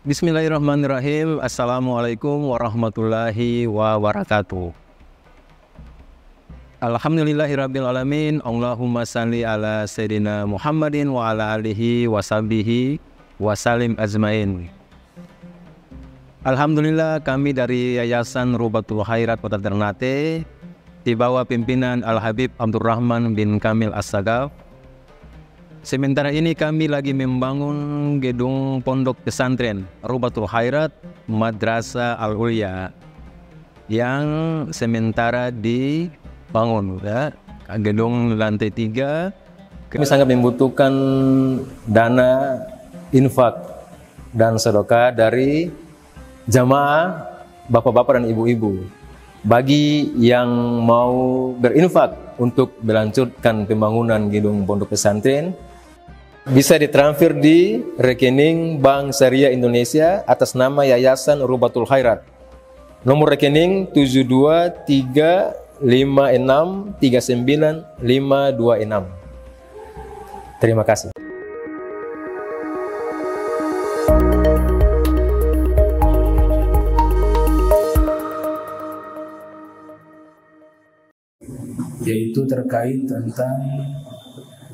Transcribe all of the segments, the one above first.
Bismillahirrahmanirrahim. Assalamualaikum warahmatullahi wabarakatuh. Alhamdulillahirrabbilalamin. Allahumma salli ala Sayyidina Muhammadin wa ala alihi wa sahbihi wa salim ajmain. Alhamdulillah, kami dari Yayasan Rubatul Khairat Kota Ternate di bawah pimpinan Al-Habib Abdurrahman bin Kamil As-Sagaf. Sementara ini kami lagi membangun gedung pondok pesantren Rubatul Khairat Madrasah Al-Ulya yang sementara dibangun, ya. Gedung lantai 3. Kami sangat membutuhkan dana infak dan sedekah dari jamaah bapak-bapak dan ibu-ibu. Bagi yang mau berinfak untuk melanjutkan pembangunan gedung pondok pesantren, bisa ditransfer di rekening Bank Syariah Indonesia atas nama Yayasan Rubatul Khairat. Nomor rekening 72356395526. Terima kasih. Yaitu terkait tentang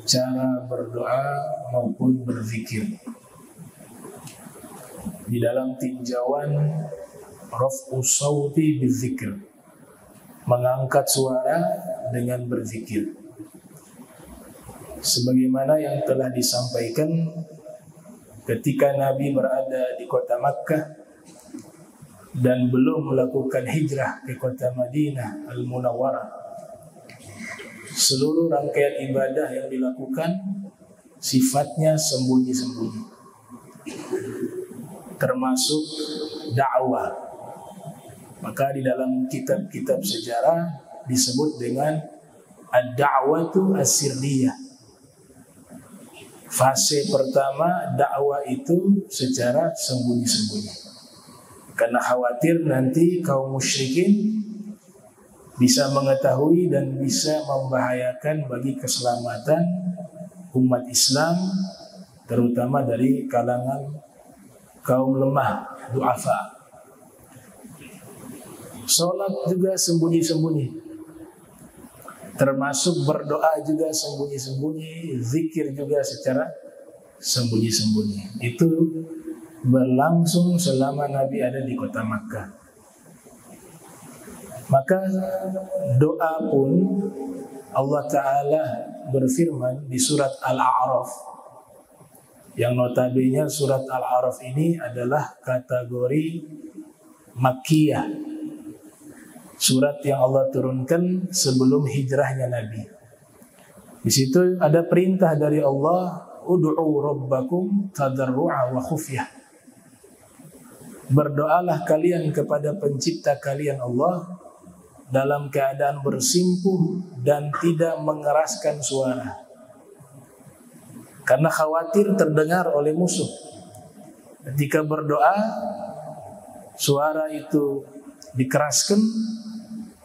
cara berdoa maupun berzikir. Di dalam tinjauan raf'u sauti bizikir, mengangkat suara dengan berzikir. Sebagaimana yang telah disampaikan ketika Nabi berada di kota Makkah dan belum melakukan hijrah ke kota Madinah Al-Munawwarah, seluruh rangkaian ibadah yang dilakukan sifatnya sembunyi-sembunyi, termasuk dakwah. Maka di dalam kitab-kitab sejarah disebut dengan ad-da'watu as-sirriyah. Fase pertama dakwah itu secara sembunyi-sembunyi, karena khawatir nanti kaum musyrikin bisa mengetahui dan bisa membahayakan bagi keselamatan umat Islam, terutama dari kalangan kaum lemah, du'afa. Sholat juga sembunyi-sembunyi, termasuk berdoa juga sembunyi-sembunyi, zikir juga secara sembunyi-sembunyi. Itu berlangsung selama Nabi ada di kota Makkah. Maka doa pun Allah Ta'ala berfirman di surat Al-A'raf, yang notabene surat Al-A'raf ini adalah kategori Makkiyah, surat yang Allah turunkan sebelum hijrahnya Nabi. Di situ ada perintah dari Allah, ud'u rabbakum tadarru'a wa khufyah. Berdoalah kalian kepada pencipta kalian Allah dalam keadaan bersimpuh dan tidak mengeraskan suara, karena khawatir terdengar oleh musuh. Ketika berdoa suara itu dikeraskan,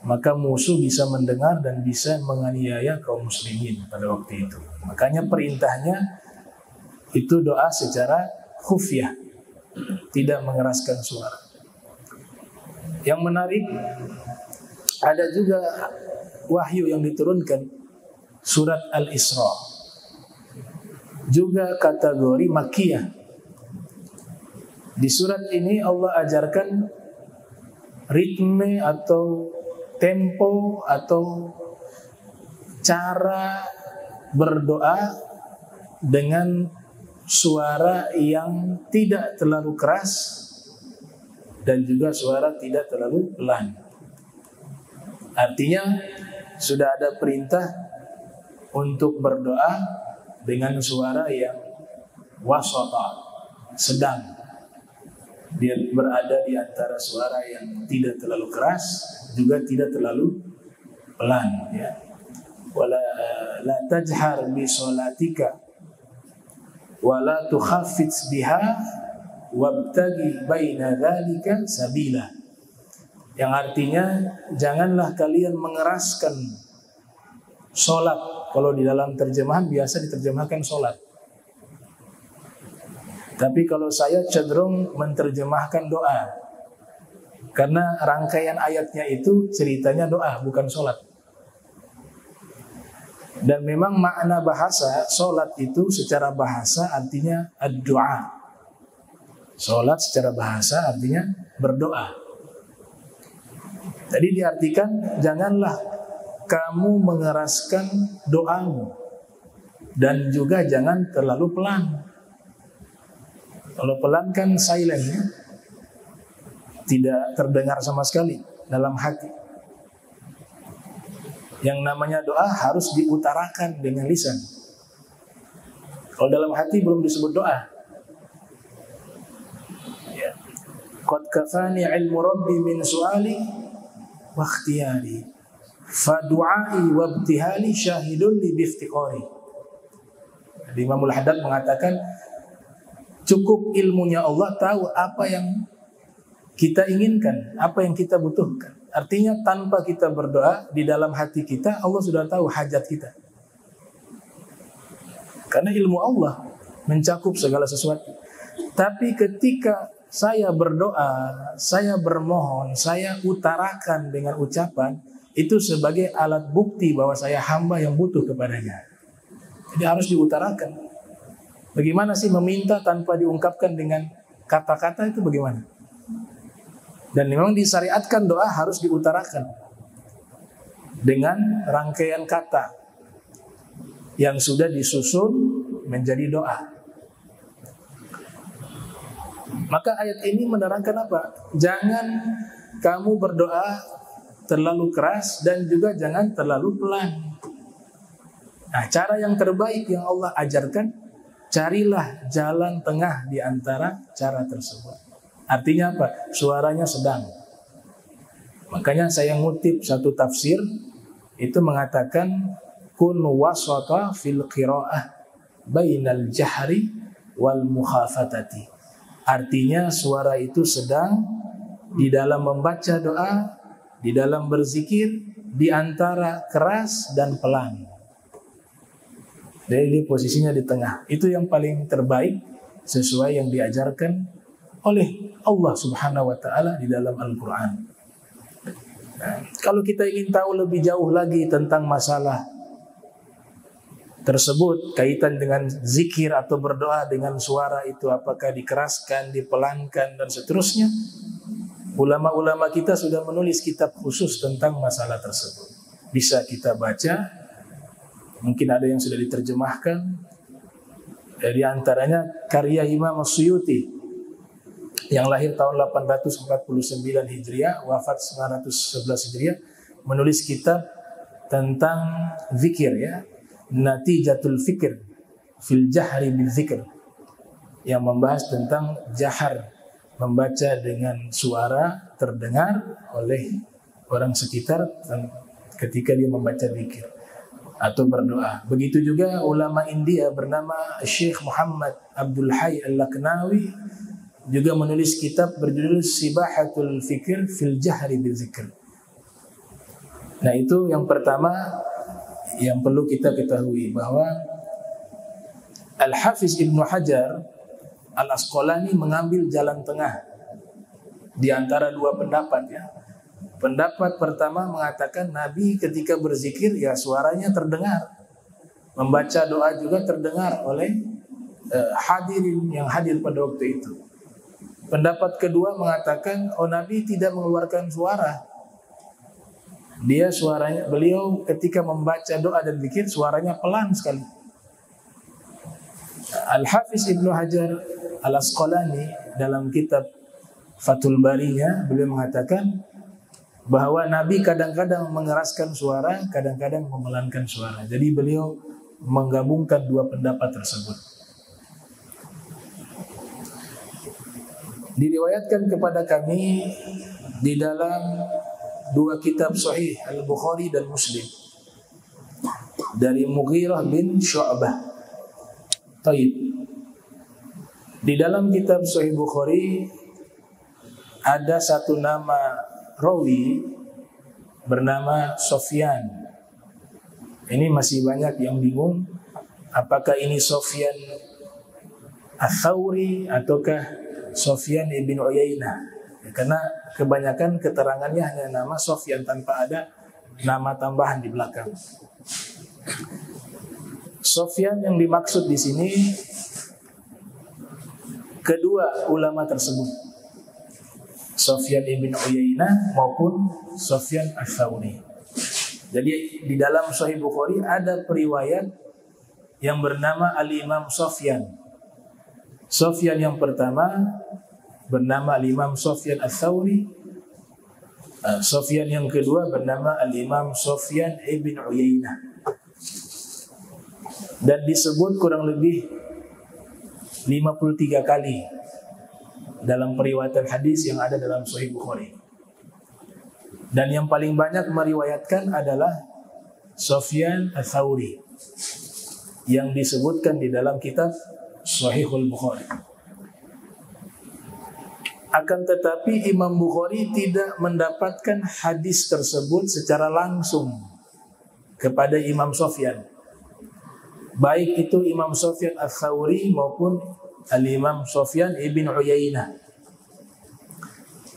maka musuh bisa mendengar dan bisa menganiaya kaum muslimin pada waktu itu. Makanya perintahnya itu doa secara khufyah, tidak mengeraskan suara. Yang menarik, ada juga wahyu yang diturunkan, surat Al-Isra, juga kategori Makkiyah. Di surat ini Allah ajarkan ritme atau tempo atau cara berdoa dengan suara yang tidak terlalu keras dan juga suara tidak terlalu pelan. Artinya sudah ada perintah untuk berdoa dengan suara yang wasata, sedang. Dia berada di antara suara yang tidak terlalu keras juga tidak terlalu pelan, ya. Wala la tajhar bi sholatika wala tukhaffits biha wabtagi baina dzalika sabila. Yang artinya janganlah kalian mengeraskan sholat. Kalau di dalam terjemahan biasa diterjemahkan sholat. Tapi kalau saya cenderung menerjemahkan doa, karena rangkaian ayatnya itu ceritanya doa, bukan sholat. Dan memang makna bahasa sholat itu secara bahasa artinya ad-du'a. Sholat secara bahasa artinya berdoa. Jadi diartikan janganlah kamu mengeraskan doamu, dan juga jangan terlalu pelan. Kalau pelan kan silent, ya? Tidak terdengar sama sekali dalam hati. Yang namanya doa harus diutarakan dengan lisan. Kalau dalam hati belum disebut doa. Ya. Qad kafani ilmu rabbi min su'ali wa ikhtiyari fa du'ai wa ibtihali syahidun li biftiqari. Imamul Haddad mengatakan cukup ilmunya Allah tahu apa yang kita inginkan, apa yang kita butuhkan. Artinya tanpa kita berdoa, di dalam hati kita Allah sudah tahu hajat kita. Karena ilmu Allah mencakup segala sesuatu. Tapi ketika saya berdoa, saya bermohon, saya utarakan dengan ucapan, itu sebagai alat bukti bahwa saya hamba yang butuh kepadanya. Jadi harus diutarakan. Bagaimana sih meminta tanpa diungkapkan dengan kata-kata itu bagaimana? Dan memang disyariatkan doa harus diutarakan dengan rangkaian kata yang sudah disusun menjadi doa. Maka ayat ini menerangkan apa? Jangan kamu berdoa terlalu keras dan juga jangan terlalu pelan. Nah, cara yang terbaik yang Allah ajarkan, carilah jalan tengah di antara cara tersebut. Artinya apa? Suaranya sedang. Makanya saya ngutip satu tafsir itu mengatakan kun wasata fil qiraah bainal jahri wal mukhafatati. Artinya suara itu sedang di dalam membaca doa, di dalam berzikir, di antara keras dan pelan. Jadi posisinya di tengah. Itu yang paling terbaik sesuai yang diajarkan oleh Allah Subhanahu wa taala di dalam Al-Qur'an. Nah, kalau kita ingin tahu lebih jauh lagi tentang masalah tersebut kaitan dengan zikir atau berdoa dengan suara itu apakah dikeraskan, dipelankan dan seterusnya, ulama-ulama kita sudah menulis kitab khusus tentang masalah tersebut. Bisa kita baca, mungkin ada yang sudah diterjemahkan. Dari antaranya karya Imam Suyuti yang lahir tahun 849 Hijriah, wafat 911 Hijriah, menulis kitab tentang zikir, ya, Natijatul Fikr fil Jahri bil Zikr, yang membahas tentang jahar, membaca dengan suara terdengar oleh orang sekitar ketika dia membaca zikir atau berdoa. Begitu juga ulama India bernama Syekh Muhammad Abdul Hayy Al-Laknawi juga menulis kitab berjudul Sibahatul Fikr fil Jahri bil Zikr. Nah, itu yang pertama yang perlu kita ketahui, bahwa Al-Hafiz Ibnu Hajar Al-Asqalani mengambil jalan tengah di antara dua pendapat, ya. Pendapat pertama mengatakan Nabi ketika berzikir ya suaranya terdengar, membaca doa juga terdengar oleh hadirin yang hadir pada waktu itu. Pendapat kedua mengatakan Nabi tidak mengeluarkan suara. Beliau ketika membaca doa dan zikir suaranya pelan sekali. Al-Hafiz Ibnu Hajar Al-Asqalani dalam kitab Fathul Barinya beliau mengatakan bahwa Nabi kadang-kadang mengeraskan suara, kadang-kadang memelankan suara. Jadi beliau menggabungkan dua pendapat tersebut. Diriwayatkan kepada kami di dalam dua kitab sahih Al-Bukhari dan Muslim dari Mughirah bin Syu'bah. Taib. Di dalam kitab sahih Bukhari ada satu nama rawi bernama Sofyan. Ini masih banyak yang bingung apakah ini Sofyan Ats-Tsauri ataukah Sufyan ibn Uyainah? Karena kebanyakan keterangannya hanya nama Sufyan tanpa ada nama tambahan di belakang. Sufyan yang dimaksud di sini kedua ulama tersebut, Sufyan ibn Uyainah maupun Sufyan Ats-Tsauri. Jadi di dalam Sahih Bukhari ada periwayat yang bernama Al-Imam Sufyan. Sufyan yang pertama bernama Al-Imam Sufyan Ats-Tsauri. Sufyan yang kedua bernama Al-Imam Sufyan ibn Uyainah. Dan disebut kurang lebih 53 kali dalam periwayatan hadis yang ada dalam Sahih Bukhari. Dan yang paling banyak meriwayatkan adalah Sufyan Ats-Tsauri yang disebutkan di dalam kitab Sahihul Bukhari. Akan tetapi Imam Bukhari tidak mendapatkan hadis tersebut secara langsung kepada Imam Sufyan. Baik itu Imam Sufyan Ats-Tsauri maupun Al-Imam Sufyan ibn Uyainah.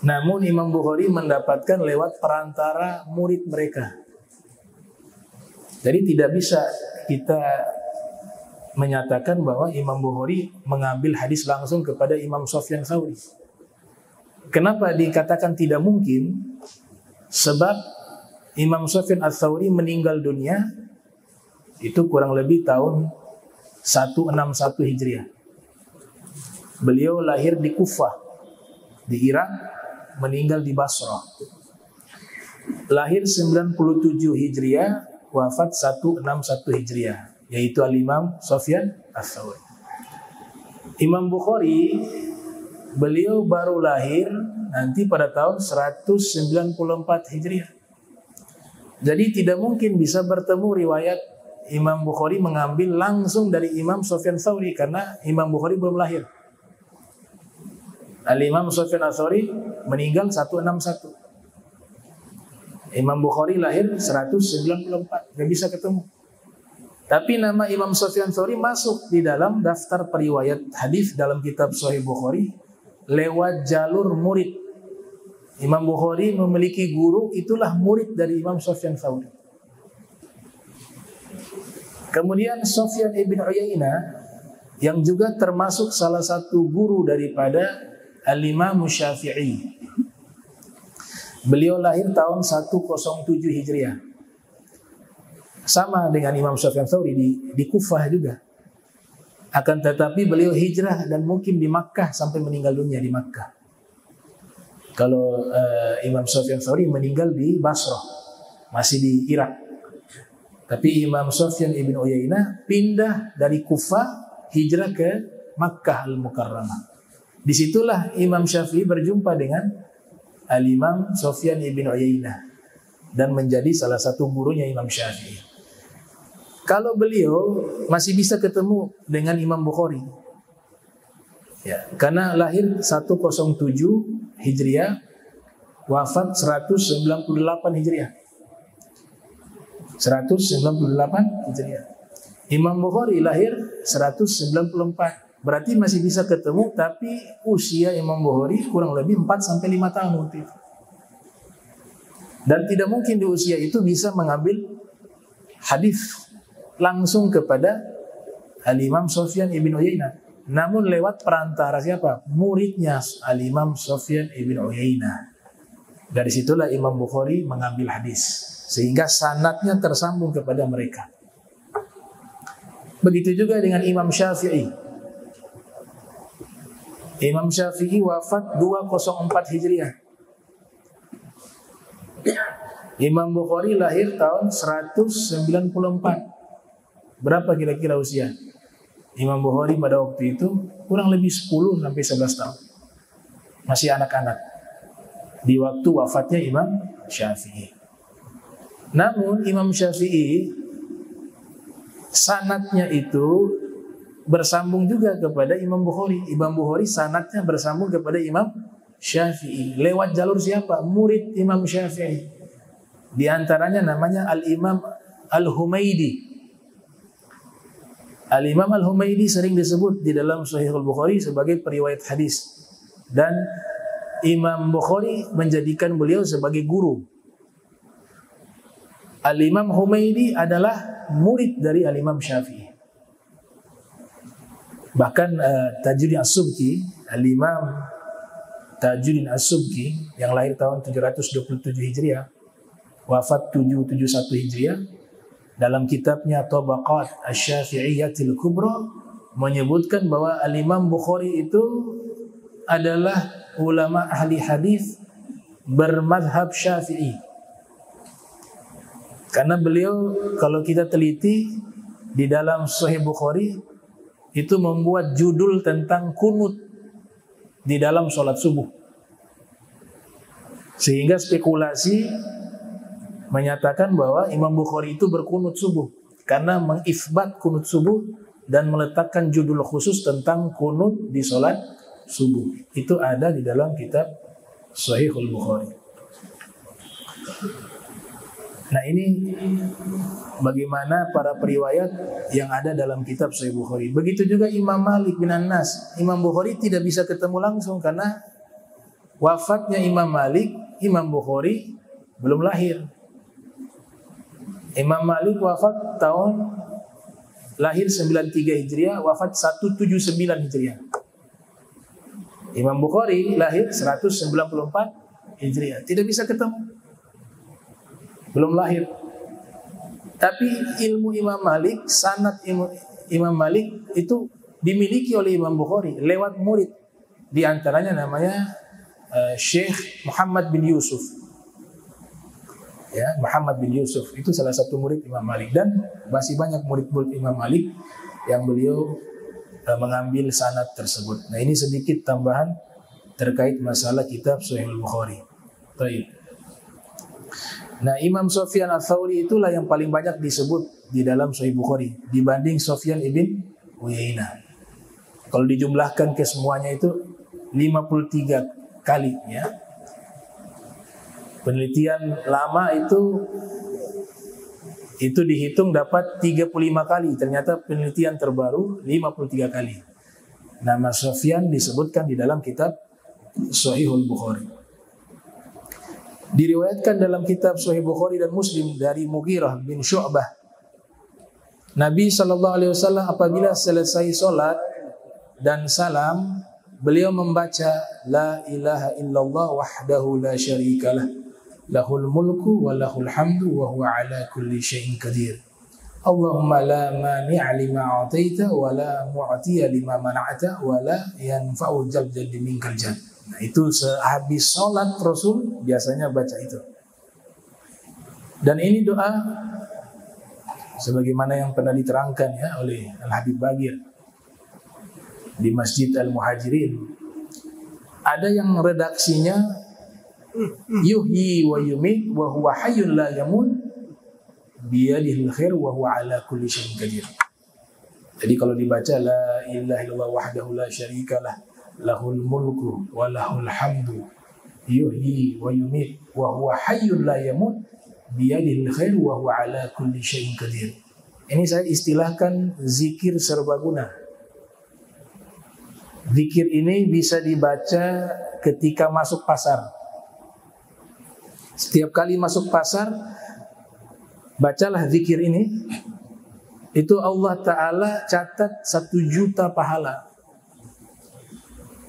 Namun Imam Bukhari mendapatkan lewat perantara murid mereka. Jadi tidak bisa kita menyatakan bahwa Imam Bukhari mengambil hadis langsung kepada Imam Sufyan Ats-Tsauri. Kenapa dikatakan tidak mungkin? Sebab Imam Sufyan Ats-Tsauri meninggal dunia itu kurang lebih tahun 161 Hijriah. Beliau lahir di Kufah, di Irak, meninggal di Basrah. Lahir 97 Hijriah, wafat 161 Hijriah, yaitu Al-Imam Sufyan Ats-Tsauri. Imam Bukhari, beliau baru lahir nanti pada tahun 194 Hijriah. Jadi tidak mungkin bisa bertemu riwayat Imam Bukhari mengambil langsung dari Imam Sufyan Ats-Tsauri karena Imam Bukhari belum lahir. Al-Imam Sufyan Ats-Tsauri meninggal 161. Imam Bukhari lahir 194, gak bisa ketemu. Tapi nama Imam Sufyan Ats-Tsauri masuk di dalam daftar periwayat hadis dalam kitab Sahih Bukhari lewat jalur murid. Imam Bukhari memiliki guru, itulah murid dari Imam Sufyan Ats-Tsauri. Kemudian Sufyan ibn Uyainah yang juga termasuk salah satu guru daripada Al-Imam Syafi'i. Beliau lahir tahun 107 Hijriah. Sama dengan Imam Sufyan Ats-Tsauri di Kufah juga. Akan tetapi beliau hijrah dan mukim di Makkah sampai meninggal dunia di Makkah. Kalau Imam Sufyan Ats-Tsauri meninggal di Basrah, masih di Irak. Tapi Imam Sufyan ibn Uyainah pindah dari Kufah hijrah ke Makkah Al-Mukarramah. Disitulah Imam Syafi'i berjumpa dengan Al-Imam Sufyan ibn Uyainah dan menjadi salah satu gurunya Imam Syafi'i. Kalau beliau masih bisa ketemu dengan Imam Bukhari, ya, karena lahir 107 Hijriah, wafat 198 Hijriah. 198 Hijriah. Imam Bukhari lahir 194. Berarti masih bisa ketemu, tapi usia Imam Bukhari kurang lebih 4-5 tahun waktu itu. Dan tidak mungkin di usia itu bisa mengambil hadis langsung kepada Al-Imam Sufyan ibn Uyainah. Namun lewat perantara siapa? Muridnya Al-Imam Sufyan ibn Uyainah. Dari situlah Imam Bukhari mengambil hadis. Sehingga sanadnya tersambung kepada mereka. Begitu juga dengan Imam Syafi'i. Imam Syafi'i wafat 204 Hijriah. Imam Bukhari lahir tahun 194. Berapa kira-kira usia Imam Bukhari pada waktu itu? Kurang lebih 10-11 tahun. Masih anak-anak di waktu wafatnya Imam Syafi'i. Namun Imam Syafi'i sanadnya itu bersambung juga kepada Imam Bukhari. Imam Bukhari sanadnya bersambung kepada Imam Syafi'i. Lewat jalur siapa? Murid Imam Syafi'i. Di antaranya namanya Al-Imam Al-Humaidi. Al-Imam Al-Humaydi sering disebut di dalam Sahih Al-Bukhari sebagai periwayat hadis, dan Imam Bukhari menjadikan beliau sebagai guru. Al-Imam Humaydi adalah murid dari Al-Imam Syafi'i. Bahkan Tajuddin As-Subki, Al-Imam Tajuddin As-Subki yang lahir tahun 727 Hijriah, wafat 771 Hijriah, dalam kitabnya Tabaqat Asy-Syafi'iyyatil Kubra menyebutkan bahwa Al-Imam Bukhari itu adalah ulama ahli hadis bermadhab Syafi'i. Karena beliau, kalau kita teliti di dalam Sahih Bukhari, itu membuat judul tentang kunut di dalam sholat subuh, sehingga spekulasi menyatakan bahwa Imam Bukhari itu berkunut subuh karena mengifbat kunut subuh dan meletakkan judul khusus tentang kunut di sholat subuh. Itu ada di dalam kitab Sahihul Bukhari. Nah, ini bagaimana para periwayat yang ada dalam kitab Sahih Bukhari. Begitu juga Imam Malik bin Anas. Imam Bukhari tidak bisa ketemu langsung karena wafatnya Imam Malik, Imam Bukhari belum lahir. Imam Malik wafat lahir 93 Hijriah, wafat 179 Hijriah. Imam Bukhari lahir 194 Hijriah. Tidak bisa ketemu, belum lahir. Tapi ilmu Imam Malik, sanad Imam Malik itu dimiliki oleh Imam Bukhari lewat murid. Di antaranya namanya Syekh Muhammad bin Yusuf. Ya, Muhammad bin Yusuf itu salah satu murid Imam Malik, dan masih banyak murid-murid Imam Malik yang beliau mengambil sanad tersebut. Nah, ini sedikit tambahan terkait masalah kitab Sahih Bukhari. Baik. Nah, Imam Sufyan Ats-Tsauri itulah yang paling banyak disebut di dalam Sahih Bukhari dibanding Sufyan ibn Uyainah. Kalau dijumlahkan ke semuanya itu 53 kali, ya. Penelitian lama itu dihitung dapat 35 kali. Ternyata penelitian terbaru 53 kali. Nama Sufyan disebutkan di dalam kitab Sahihul Bukhari. Diriwayatkan dalam kitab Sahih Bukhari dan Muslim dari Mughirah bin Syu'bah, Nabi SAW apabila selesai solat dan salam, beliau membaca La ilaha illallah wahdahu la syarikalah, lahul mulku wa lahul hamdu wa huwa ala kulli syai'in qadir. Allahumma la mani'a lima a'taita wa la mu'tiya lima mana'ata wa la yanfa'u jaldal minkal jadd. Nah, itu sehabis sholat Rasul biasanya baca itu. Dan ini doa sebagaimana yang pernah diterangkan ya oleh Al-Habib Bagir di Masjid Al-Muhajirin. Ada yang redaksinya yuhyi wa yumit wa huwa hayyun la yamut biyadihil khair wa huwa ala kulli syai'in qadir. Jadi kalau dibaca la ilaha illallah wahdahu la syarikalah, lahul mulku wa lahul hamdu yuhyi wa yumit wa huwa hayyun la yamut biyadihil khair wa huwa ala kulli syai'in qadir. Ini saya istilahkan zikir serbaguna. Zikir ini bisa dibaca ketika masuk pasar. Setiap kali masuk pasar, bacalah zikir ini. Itu Allah Ta'ala catat 1 juta pahala.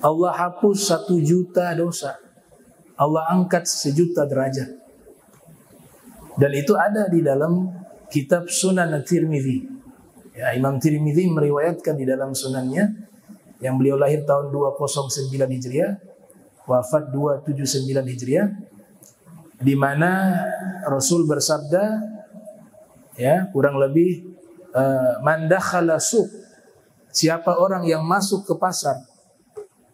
Allah hapus 1 juta dosa. Allah angkat 1 juta derajat. Dan itu ada di dalam kitab Sunan At-Tirmidzi. Ya, Imam Tirmidzi meriwayatkan di dalam sunannya, yang beliau lahir tahun 209 Hijriah, wafat 279 Hijriah, di mana Rasul bersabda, ya, kurang lebih man dakhala suq, siapa orang yang masuk ke pasar,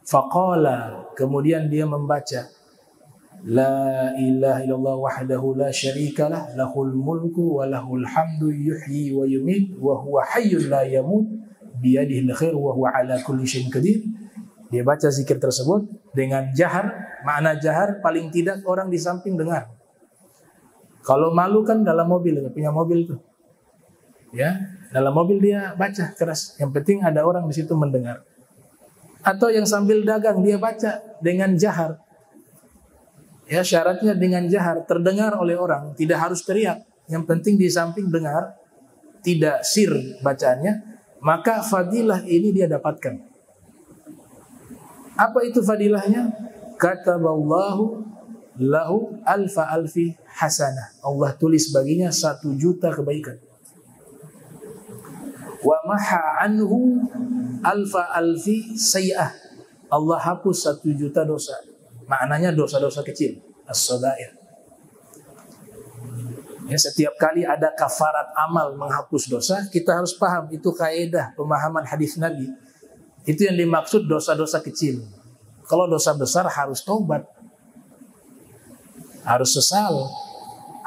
faqala, kemudian dia membaca la ilaha illallah wahdahu la syarikalah, lahul mulku wa lahul hamdu yuhyi wa yumit wa huwa hayyun la yamut biyadihil khair wa huwa ala kulli syai'in qadir. Dia baca zikir tersebut dengan jahar. Makna jahar paling tidak orang di samping dengar. Kalau malu kan dalam mobil, punya mobil tuh, ya, Dalam mobil dia baca keras, yang penting ada orang di situ mendengar. Atau yang sambil dagang dia baca dengan jahar. Ya, syaratnya dengan jahar, terdengar oleh orang, tidak harus teriak. Yang penting di samping dengar, tidak sir bacaannya, maka fadilah ini dia dapatkan. Apa itu fadilahnya? Kataballahu lahu alfa alfi hasanah. Allah tulis baginya 1.000.000 kebaikan. Wa maha anhu alfa alfi sayyi'ah. Allah hapus 1.000.000 dosa. Maknanya dosa-dosa kecil, as-sadair. Ya, setiap kali ada kafarat amal menghapus dosa, kita harus paham itu kaidah pemahaman hadis Nabi. Itu yang dimaksud dosa-dosa kecil. Kalau dosa besar harus taubat, harus sesal,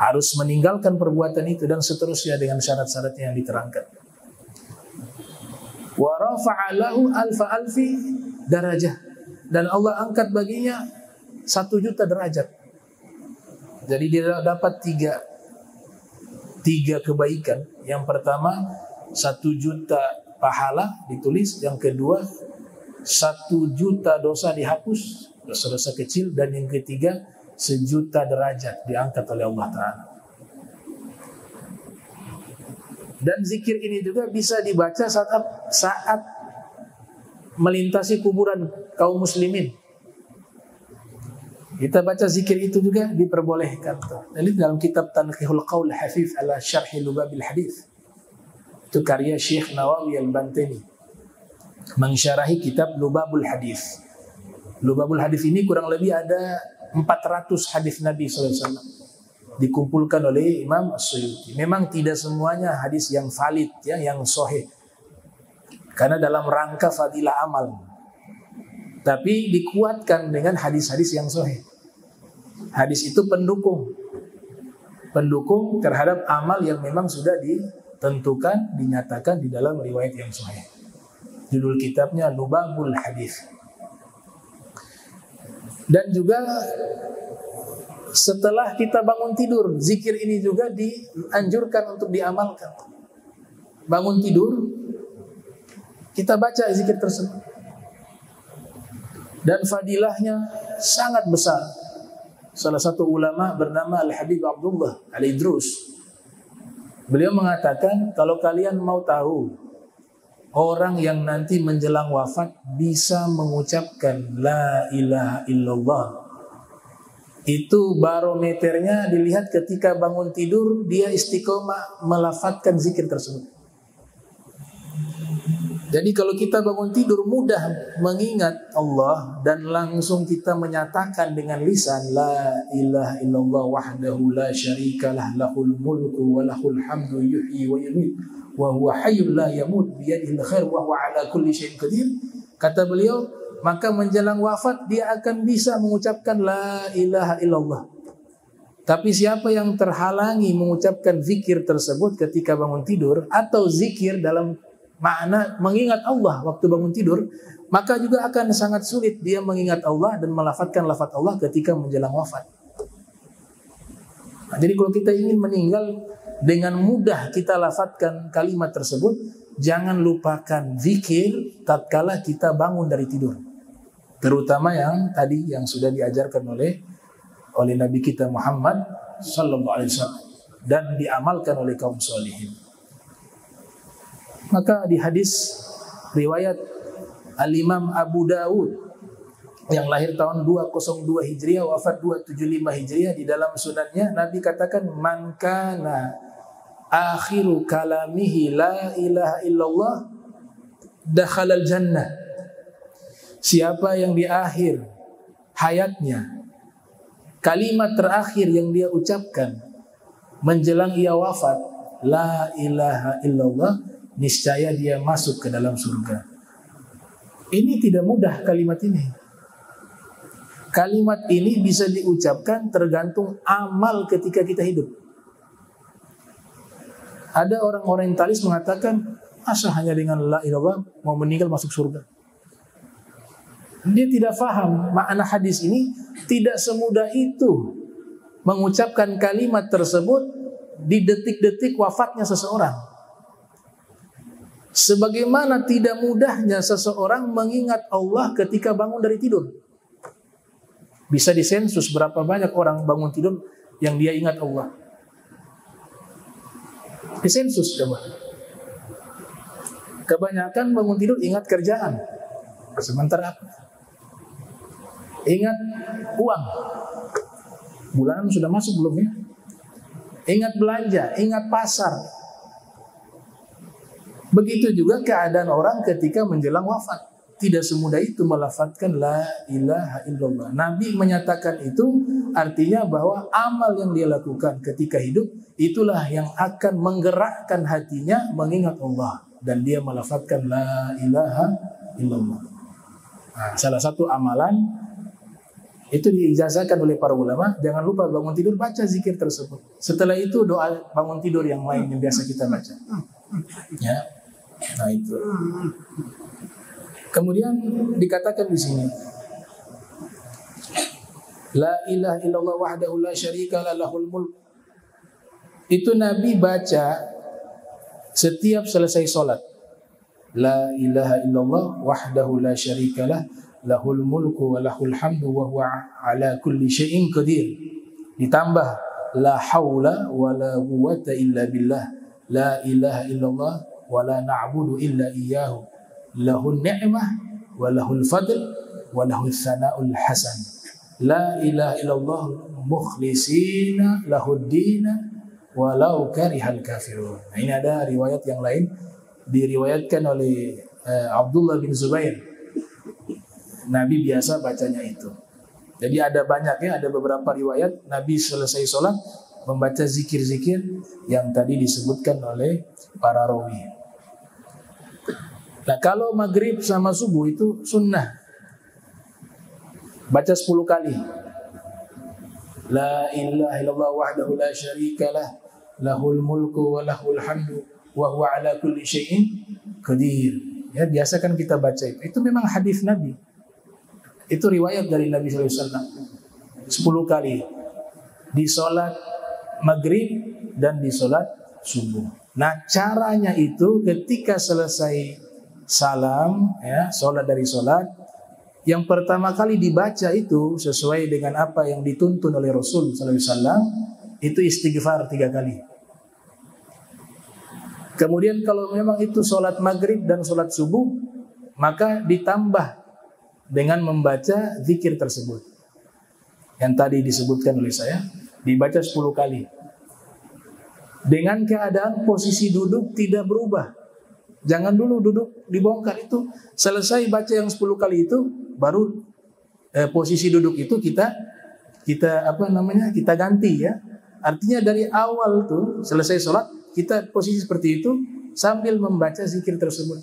harus meninggalkan perbuatan itu dan seterusnya dengan syarat-syaratnya yang diterangkan. Wa rafa'a lahu alfa alfi darajah, dan Allah angkat baginya 1.000.000 derajat. Jadi dia dapat tiga kebaikan. Yang pertama 1.000.000 pahala ditulis. Yang kedua 1.000.000 dosa dihapus, dosa-dosa kecil. Dan yang ketiga 1.000.000 derajat diangkat oleh Allah Ta'ala. Dan zikir ini juga bisa dibaca saat melintasi kuburan kaum muslimin. Kita baca zikir itu juga diperbolehkan. Jadi dalam kitab Tanqihul Qaul Hafif ala Syarhi Lubabil Hadith, itu karya Syekh Nawawi Al-Bantani, mensyarahi kitab Lubabul Hadith. Lubabul Hadith ini kurang lebih ada 400 hadis Nabi SAW, dikumpulkan oleh Imam As-Suyuti. Memang tidak semuanya hadis yang valid, ya, yang sahih, karena dalam rangka fadilah amal, tapi dikuatkan dengan hadis-hadis yang sahih. Hadis itu pendukung terhadap amal yang memang sudah ditentukan, dinyatakan di dalam riwayat yang sahih. Judul kitabnya Lubabul Hadis. Dan juga setelah kita bangun tidur, zikir ini juga dianjurkan untuk diamalkan. Bangun tidur, kita baca zikir tersebut. Dan fadilahnya sangat besar. Salah satu ulama bernama Al-Habib Abdullah Al-Idrus, beliau mengatakan, kalau kalian mau tahu orang yang nanti menjelang wafat bisa mengucapkan La ilaha illallah, itu barometernya dilihat ketika bangun tidur dia istiqomah melafadzkan zikir tersebut. Jadi kalau kita bangun tidur mudah mengingat Allah dan langsung kita menyatakan dengan lisan La ilaha illallah wahdahu la syarikalah lahul mulku wa lahul hamdu yuhyi wa yumiit wa huwa hayyul la yamut biyadihil khair wa huwa ala kulli syai'in qadir. Kata beliau, maka menjelang wafat dia akan bisa mengucapkan La ilaha illallah. Tapi siapa yang terhalangi mengucapkan zikir tersebut ketika bangun tidur, atau zikir dalam makna mengingat Allah waktu bangun tidur, maka juga akan sangat sulit dia mengingat Allah dan melafadzkan lafadz Allah ketika menjelang wafat. Nah, jadi kalau kita ingin meninggal dengan mudah kita lafadzkan kalimat tersebut, jangan lupakan zikir tatkala kita bangun dari tidur. Terutama yang tadi yang sudah diajarkan oleh Nabi kita Muhammad sallallahu alaihi wasallam dan diamalkan oleh kaum sholihin. Maka di hadis riwayat Al-Imam Abu Dawud yang lahir tahun 202 Hijriah, wafat 275 Hijriah, di dalam sunannya Nabi katakan, man kana akhiru kalamihi la ilaha illallah dakhalal jannah. Siapa yang di akhir hayatnya kalimat terakhir yang dia ucapkan menjelang ia wafat la ilaha illallah, niscaya dia masuk ke dalam surga. Ini tidak mudah kalimat ini. Kalimat ini bisa diucapkan tergantung amal ketika kita hidup. Ada orang orientalis mengatakan, masa hanya dengan la ilallah mau meninggal masuk surga. Dia tidak faham makna hadis ini. Tidak semudah itu mengucapkan kalimat tersebut di detik-detik wafatnya seseorang. Sebagaimana tidak mudahnya seseorang mengingat Allah ketika bangun dari tidur. Bisa disensus berapa banyak orang bangun tidur yang dia ingat Allah. Disensus coba. Kebanyakan bangun tidur ingat kerjaan. Sementara apa? Ingat uang. Bulanan sudah masuk belum ya? Ingat belanja, ingat pasar. Begitu juga keadaan orang ketika menjelang wafat. Tidak semudah itu melafadzkan la ilaha illallah. Nabi menyatakan itu artinya bahwa amal yang dia lakukan ketika hidup itulah yang akan menggerakkan hatinya mengingat Allah. Dan dia melafadzkan la ilaha illallah. Nah, salah satu amalan itu diijazahkan oleh para ulama. Jangan lupa bangun tidur baca zikir tersebut. Setelah itu doa bangun tidur yang lain yang biasa kita baca. Ya. Nah itu. Kemudian dikatakan di sini, la ilaha illallah wahdahu la syarika lah lahul mulk. Itu Nabi baca setiap selesai sholat. La ilaha illallah wahdahu la syarika lah lahul mulku wa lahul hamdu wa huwa ala kulli syai'in qadir. Ditambah la haula wa la quwwata illa billah. La ilaha illallah wa la na'budu illa iyyahu lahun ni'mah wa lahul fadl wa lahul thana'ul hasan. La ilaha illallah mukhlisina lahud dina walau karihal kafirun. Nah, ini ada riwayat yang lain diriwayatkan oleh Abdullah bin Zubair. Nabi biasa bacanya itu. Jadi ada banyak ya, ada beberapa riwayat Nabi selesai sholat membaca zikir-zikir yang tadi disebutkan oleh para rawi. Nah kalau maghrib sama subuh itu sunnah baca 10 kali. La ilaha illallah wahdahu la syarika lah lahul mulku wa lahul hamdu wa huwa ala kulli syai'in qadir. Ya biasa kan kita baca itu. Itu memang hadis Nabi. Itu riwayat dari Nabi sallallahu alaihi wasallam. 10 kali di salat maghrib dan di salat subuh. Nah, caranya itu ketika selesai salam ya, salat dari salat, yang pertama kali dibaca itu sesuai dengan apa yang dituntun oleh Rasul sallallahu alaihi wasallam, itu istighfar 3 kali. Kemudian kalau memang itu salat maghrib dan salat subuh, maka ditambah dengan membaca zikir tersebut. Yang tadi disebutkan oleh saya, dibaca 10 kali. Dengan keadaan posisi duduk tidak berubah. Jangan dulu duduk dibongkar itu. Selesai baca yang 10 kali itu, baru posisi duduk itu kita ganti ya. Artinya dari awal tuh selesai sholat kita posisi seperti itu sambil membaca zikir tersebut.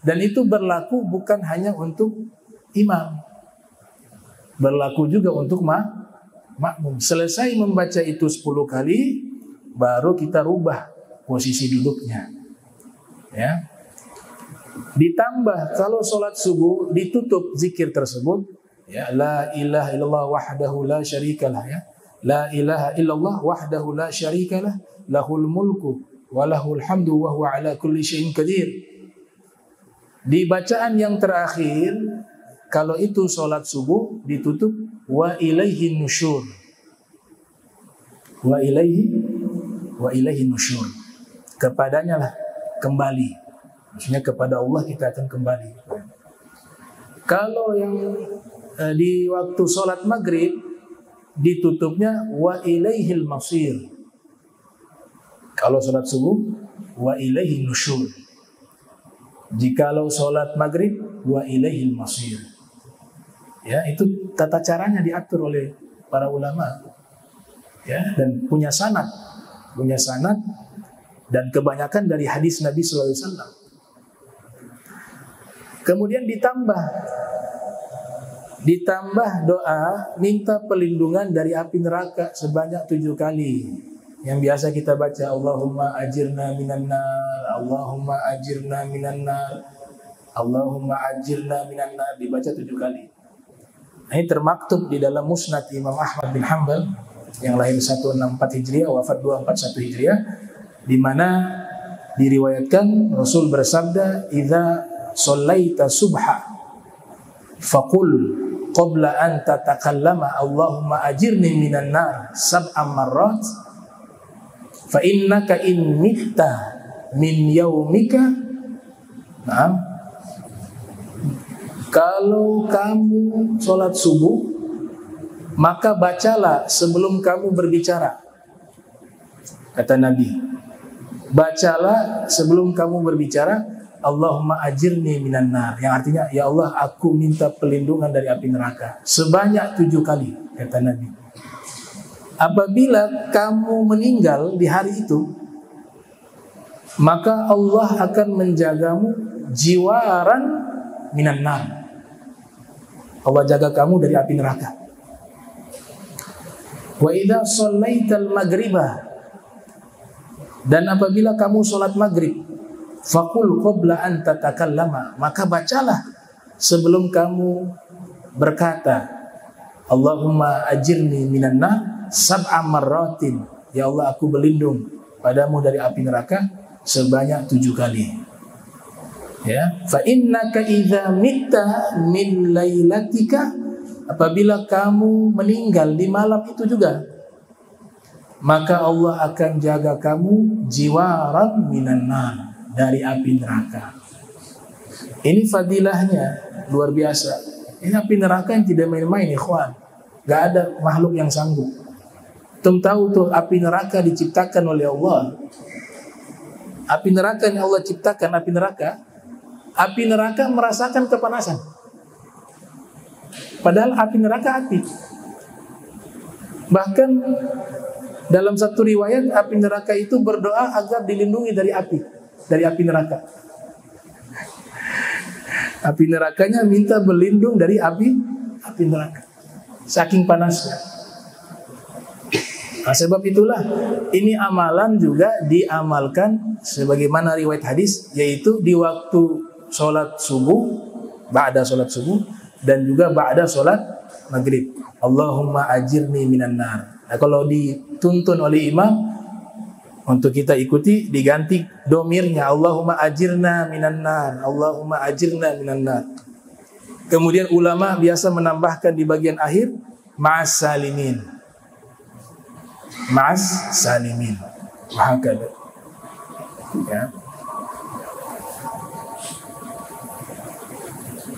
Dan itu berlaku bukan hanya untuk imam, berlaku juga untuk makmum. Selesai membaca itu 10 kali, baru kita rubah posisi duduknya. Ya. Ditambah kalau sholat subuh ditutup zikir tersebut, ya la ilaha illallah wahdahu la syarikalah ya. La ilaha illallah wahdahu la syarikalah lahul mulku wa lahul hamdu wa huwa ala kulli syai'in qadir. Di bacaan yang terakhir kalau itu sholat subuh ditutup wa ilaihi nusyur. Wa ilaihi nusyur. Kepadanya lah kembali. Maksudnya kepada Allah kita akan kembali. Kalau yang di waktu sholat maghrib ditutupnya wa ilaihil masir. Kalau sholat subuh wa ilaihi nusyur. Jikalau sholat maghrib wa ilaihil masir. Ya, itu tata caranya diatur oleh para ulama. Ya, dan punya sanad dan kebanyakan dari hadis Nabi sallallahu alaihi wasallam. Kemudian ditambah doa minta perlindungan dari api neraka sebanyak 7 kali. Yang biasa kita baca Allahumma ajirna minan nar, Allahumma ajirna minan nar, Allahumma ajirna minan nar, dibaca 7 kali. Nah, ini termaktub di dalam Musnad Imam Ahmad bin Hanbal yang lahir 164 Hijriah, wafat 241 Hijriah, di mana diriwayatkan Rasul bersabda, "Idza shallaita subha faqul qabla an tatakallama Allahumma ajirni minan nar sab'a marrat fa innaka in mitta min yaumika." Nah, kalau kamu sholat subuh, maka bacalah sebelum kamu berbicara. Kata Nabi, bacalah sebelum kamu berbicara, Allahumma ajirni minan nar, yang artinya, ya Allah, aku minta pelindungan dari api neraka, sebanyak 7 kali, kata Nabi. Apabila kamu meninggal di hari itu, maka Allah akan menjagamu jiwaran minan nar. Allah jaga kamu dari api neraka. Wa idza shallaital maghribah, dan apabila kamu sholat maghrib, faqul qabla an tatakallama, maka bacalah sebelum kamu berkata, Allahumma ajirni minan nar sab'a marratin, ya Allah, aku berlindung padamu dari api neraka sebanyak 7 kali. Ya, fa innaka idza mitta min lailatika, apabila kamu meninggal di malam itu juga, maka Allah akan jaga kamu jiwaran minan nar, dari api neraka. Ini fadilahnya luar biasa. Ini api neraka yang tidak main-main, ikhwan. Gak ada makhluk yang sanggup. Tum tahu tuh, api neraka diciptakan oleh Allah. Api neraka yang Allah ciptakan, api neraka merasakan kepanasan. Padahal api neraka api. Bahkan dalam satu riwayat, api neraka itu berdoa agar dilindungi dari api neraka. Api nerakanya minta berlindung dari api neraka. Saking panasnya. Nah, sebab itulah ini amalan juga diamalkan sebagaimana riwayat hadis, yaitu di waktu sholat subuh, ba'da sholat subuh, dan juga ba'da sholat maghrib. Allahumma ajirni minan nar. Nah, kalau dituntun oleh imam untuk kita ikuti, diganti domirnya, Allahumma ajirna minan nar, Allahumma ajirna minan nar. Kemudian ulama biasa menambahkan di bagian akhir, ma'as salimin, ma'as salimin, wahakadha. Ya.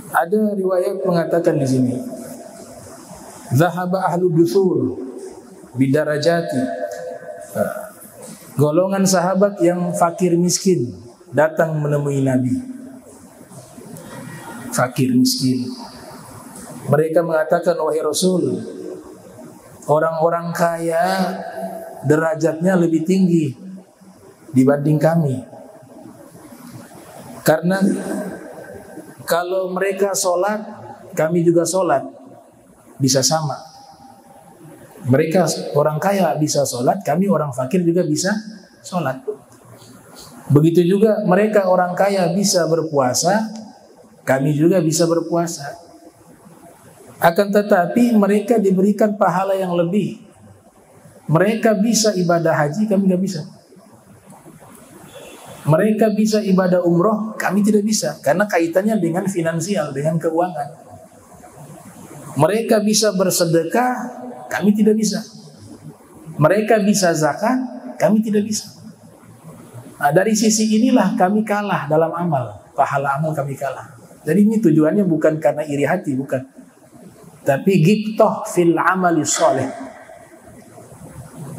Ada riwayat mengatakan di sini, zahaba ahlu dusur bidarajati, golongan sahabat yang fakir miskin datang menemui Nabi. Fakir miskin, mereka mengatakan, wahai Rasul, orang-orang kaya derajatnya lebih tinggi dibanding kami, karena kalau mereka sholat, kami juga sholat, bisa sama. Mereka orang kaya bisa sholat, kami orang fakir juga bisa sholat. Begitu juga mereka orang kaya bisa berpuasa, kami juga bisa berpuasa. Akan tetapi mereka diberikan pahala yang lebih. Mereka bisa ibadah haji, kami tidak bisa. Mereka bisa ibadah umroh, kami tidak bisa, karena kaitannya dengan finansial, dengan keuangan. Mereka bisa bersedekah, kami tidak bisa. Mereka bisa zakat, kami tidak bisa. Nah, dari sisi inilah kami kalah dalam amal, pahala amal kami kalah. Jadi ini tujuannya bukan karena iri hati, bukan. Tapi ghibtah fil amali sholih.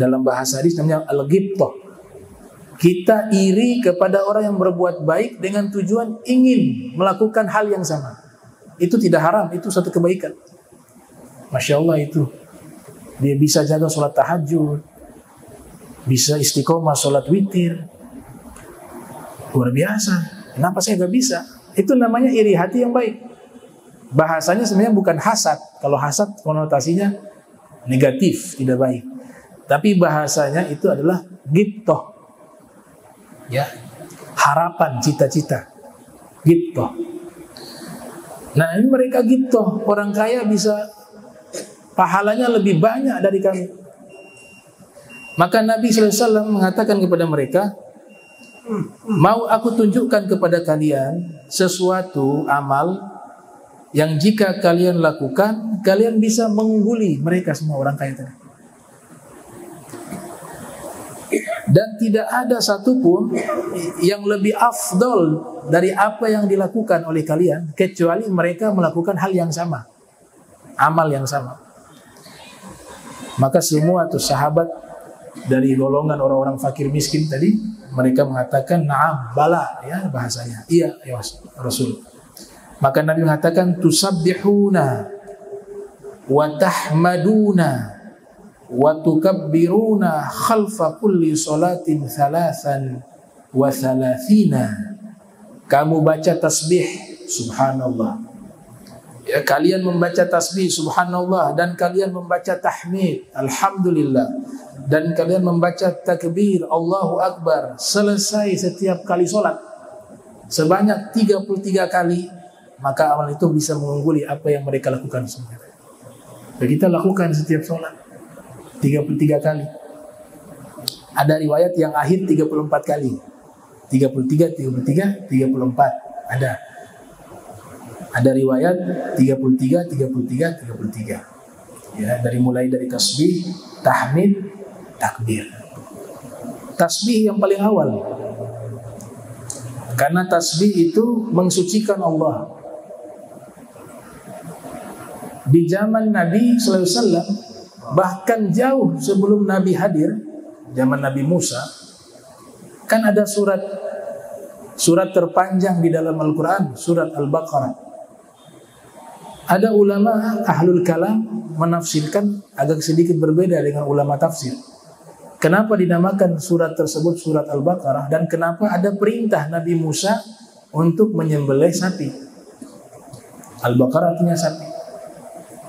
Dalam bahasa hadis namanya al-ghibtah. Kita iri kepada orang yang berbuat baik dengan tujuan ingin melakukan hal yang sama. Itu tidak haram, itu satu kebaikan. Masya Allah itu. Dia bisa jaga sholat tahajud, bisa istiqomah sholat witir. Luar biasa. Kenapa saya gak bisa? Itu namanya iri hati yang baik. Bahasanya sebenarnya bukan hasad. Kalau hasad konotasinya negatif, tidak baik. Tapi bahasanya itu adalah ghibtah. Ya, harapan, cita-cita. Ghibtah. Nah, ini mereka ghibtah. Orang kaya bisa pahalanya lebih banyak dari kami. Maka Nabi SAW mengatakan kepada mereka, mau aku tunjukkan kepada kalian sesuatu amal yang jika kalian lakukan, kalian bisa mengungguli mereka semua orang kaya tadi. Dan tidak ada satupun yang lebih afdol dari apa yang dilakukan oleh kalian, kecuali mereka melakukan hal yang sama, amal yang sama. Maka semua tuh sahabat dari golongan orang-orang fakir miskin tadi, mereka mengatakan na'am, bala, ya bahasanya, iya ya Rasul. Maka Nabi mengatakan tusabbihuna wa tahmaduna wa tukabbiruna khalfa kulli salatin thalathan wa thalathina. Kamu baca tasbih subhanallah, ya, kalian membaca tasbih subhanallah, dan kalian membaca tahmid alhamdulillah, dan kalian membaca takbir Allahu Akbar selesai setiap kali solat sebanyak 33 kali, maka amal itu bisa mengungguli apa yang mereka lakukan sebenarnya. Dan kita lakukan setiap solat 33 kali. Ada riwayat yang akhir 34 kali. 33, 34 ada. Ada riwayat 33, 33, 33. Ya, mulai dari tasbih, tahmid, takbir. Tasbih yang paling awal. Karena tasbih itu mensucikan Allah. Di zaman Nabi sallallahu alaihi wasallam, bahkan jauh sebelum Nabi hadir, zaman Nabi Musa, kan ada surat terpanjang di dalam Al-Quran, surat Al-Baqarah. Ada ulama ahlul kalam menafsirkan agak sedikit berbeda dengan ulama tafsir. Kenapa dinamakan surat tersebut surat Al-Baqarah, dan kenapa ada perintah Nabi Musa untuk menyembelih sapi? Al-Baqarah artinya sapi.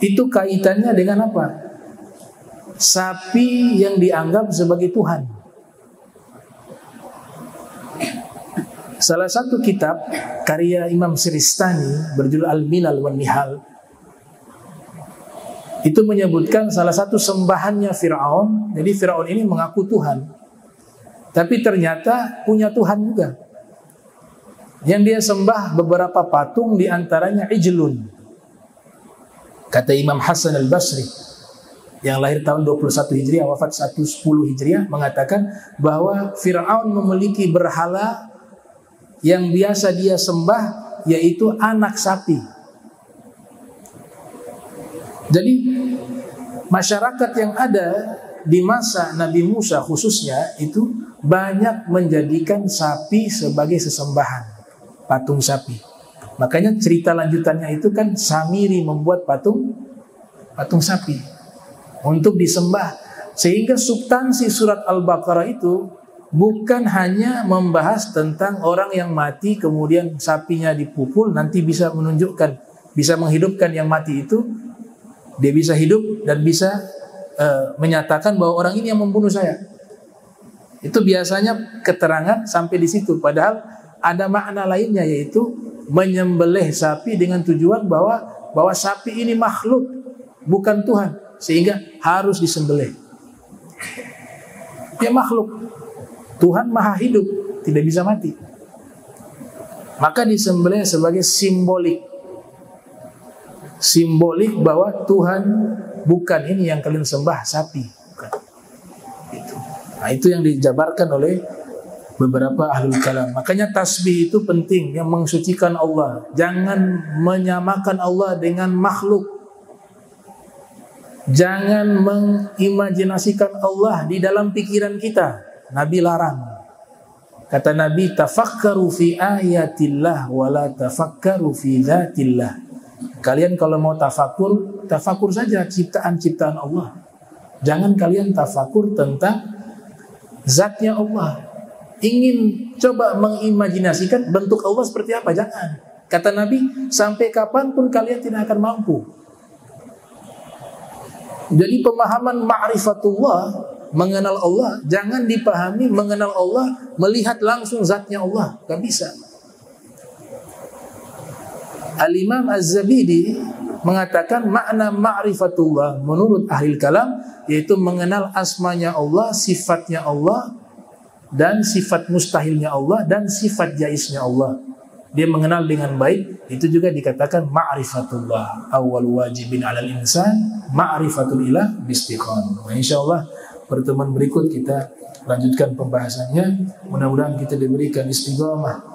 Itu kaitannya dengan apa? Sapi yang dianggap sebagai Tuhan. Salah satu kitab karya Imam Siristani berjudul Al-Milal wan Nihal itu menyebutkan salah satu sembahannya Fir'aun. Jadi Fir'aun ini mengaku Tuhan, tapi ternyata punya Tuhan juga. Yang dia sembah beberapa patung, diantaranya Ijlun. Kata Imam Hasan al-Basri yang lahir tahun 21 Hijriah, wafat 110 Hijriah, mengatakan bahwa Fir'aun memiliki berhala yang biasa dia sembah, yaitu anak sapi. Jadi masyarakat yang ada di masa Nabi Musa khususnya itu banyak menjadikan sapi sebagai sesembahan, patung sapi. Makanya cerita lanjutannya itu kan Samiri membuat patung sapi untuk disembah. Sehingga substansi surat Al-Baqarah itu bukan hanya membahas tentang orang yang mati kemudian sapinya dipukul, nanti bisa menunjukkan, bisa menghidupkan yang mati itu, dia bisa hidup dan bisa menyatakan bahwa orang ini yang membunuh saya. Itu biasanya keterangan sampai di situ, padahal ada makna lainnya, yaitu menyembelih sapi dengan tujuan bahwa sapi ini makhluk, bukan Tuhan, sehingga harus disembelih. Dia makhluk, Tuhan maha hidup, tidak bisa mati. Maka disembelih sebagai simbolik bahwa Tuhan bukan ini yang kalian sembah, sapi. Bukan. Nah, itu yang dijabarkan oleh beberapa ahlul kalam. Makanya tasbih itu penting, yang mensucikan Allah. Jangan menyamakan Allah dengan makhluk. Jangan mengimajinasikan Allah di dalam pikiran kita. Nabi larang. Kata Nabi, tafakkaru fi ayatillah wala tafakkaru fi dzatillah. Kalian kalau mau tafakur saja ciptaan-ciptaan Allah. Jangan kalian tafakur tentang zatnya Allah. Ingin coba mengimajinasikan bentuk Allah seperti apa, jangan. Kata Nabi, sampai kapanpun kalian tidak akan mampu. Jadi pemahaman ma'rifatullah, mengenal Allah, jangan dipahami mengenal Allah melihat langsung zatnya Allah, gak bisa. Al-Imam Az-Zabidi mengatakan makna ma'rifatullah menurut ahli kalam yaitu mengenal asmanya Allah, sifatnya Allah, dan sifat mustahilnya Allah dan sifat jaiznya Allah. Dia mengenal dengan baik, itu juga dikatakan ma'rifatullah. Awal wajibin 'alal insan ma'rifatul ilah bistiqamah. Nah, insyaallah pertemuan berikut kita lanjutkan pembahasannya. Mudah-mudahan kita diberikan istiqamah